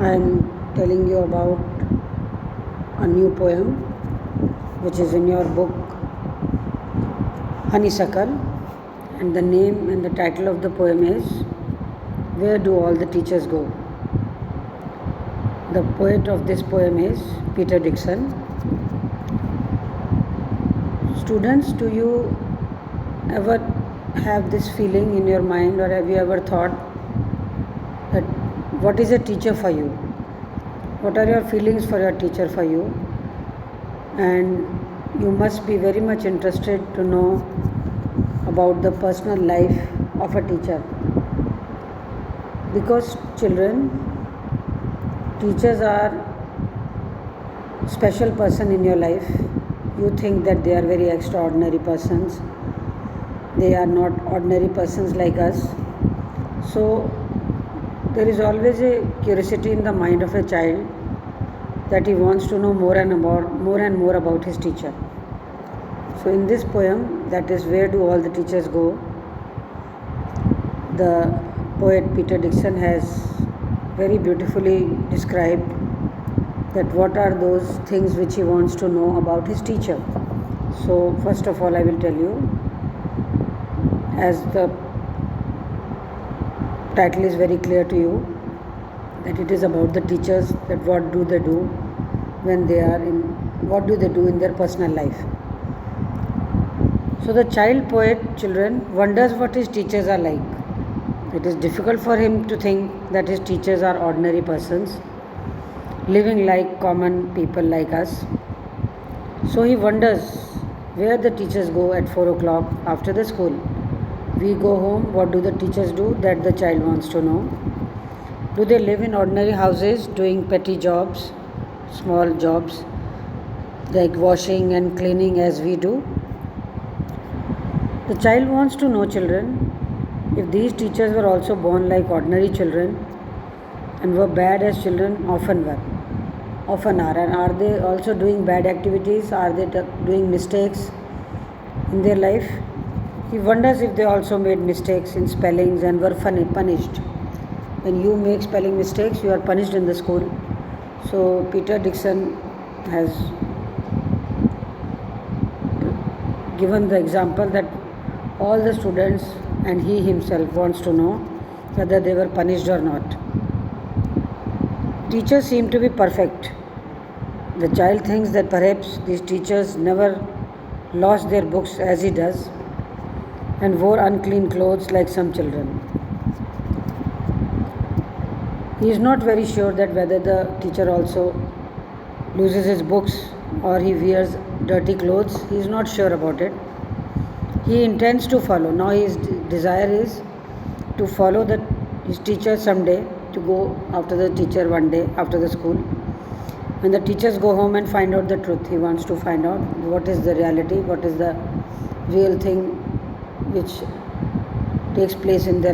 I am telling you about a new poem which is in your book Honeysuckle, and the name and the title of the poem is Where Do All the Teachers Go? The poet of this poem is Peter Dickson. Students, do you ever have this feeling in your mind, or have you ever thought that what is a teacher for you? What are your feelings for your teacher for you? And you must be very much interested to know about the personal life of a teacher, because children, teachers are special person in your life. You think that they are very extraordinary persons. They are not ordinary persons like us. So there is always a curiosity in the mind of a child that he wants to know more and more about his teacher. So in this poem, that is Where Do All the Teachers Go, the poet Peter Dickson has very beautifully described that what are those things which he wants to know about his teacher. So first of all, I will tell you, as the title is very clear to you, that it is about the teachers, that what do they do when they are in, what do they do in their personal life. So the child poet, children, wonders what his teachers are like. It is difficult for him to think that his teachers are ordinary persons, living like common people like us. So he wonders where the teachers go at 4 o'clock after the school. We go home, what do the teachers do? That the child wants to know. Do they live in ordinary houses doing petty jobs, small jobs, like washing and cleaning as we do? The child wants to know, children, if these teachers were also born like ordinary children and were bad as children often are, and are they also doing bad activities? Are they doing mistakes in their life? He wonders if they also made mistakes in spellings and were punished. When you make spelling mistakes, you are punished in the school. So Peter Dickson has given the example that all the students and he himself wants to know whether they were punished or not. Teachers seem to be perfect. The child thinks that perhaps these teachers never lost their books as he does and wore unclean clothes like some children. He is not very sure that whether the teacher also loses his books or he wears dirty clothes. He is not sure about it. He intends to follow. Now his desire is to follow his teacher someday, to go after the teacher one day after the school. When the teachers go home and find out the truth, he wants to find out what is the reality, what is the real thing which takes place in their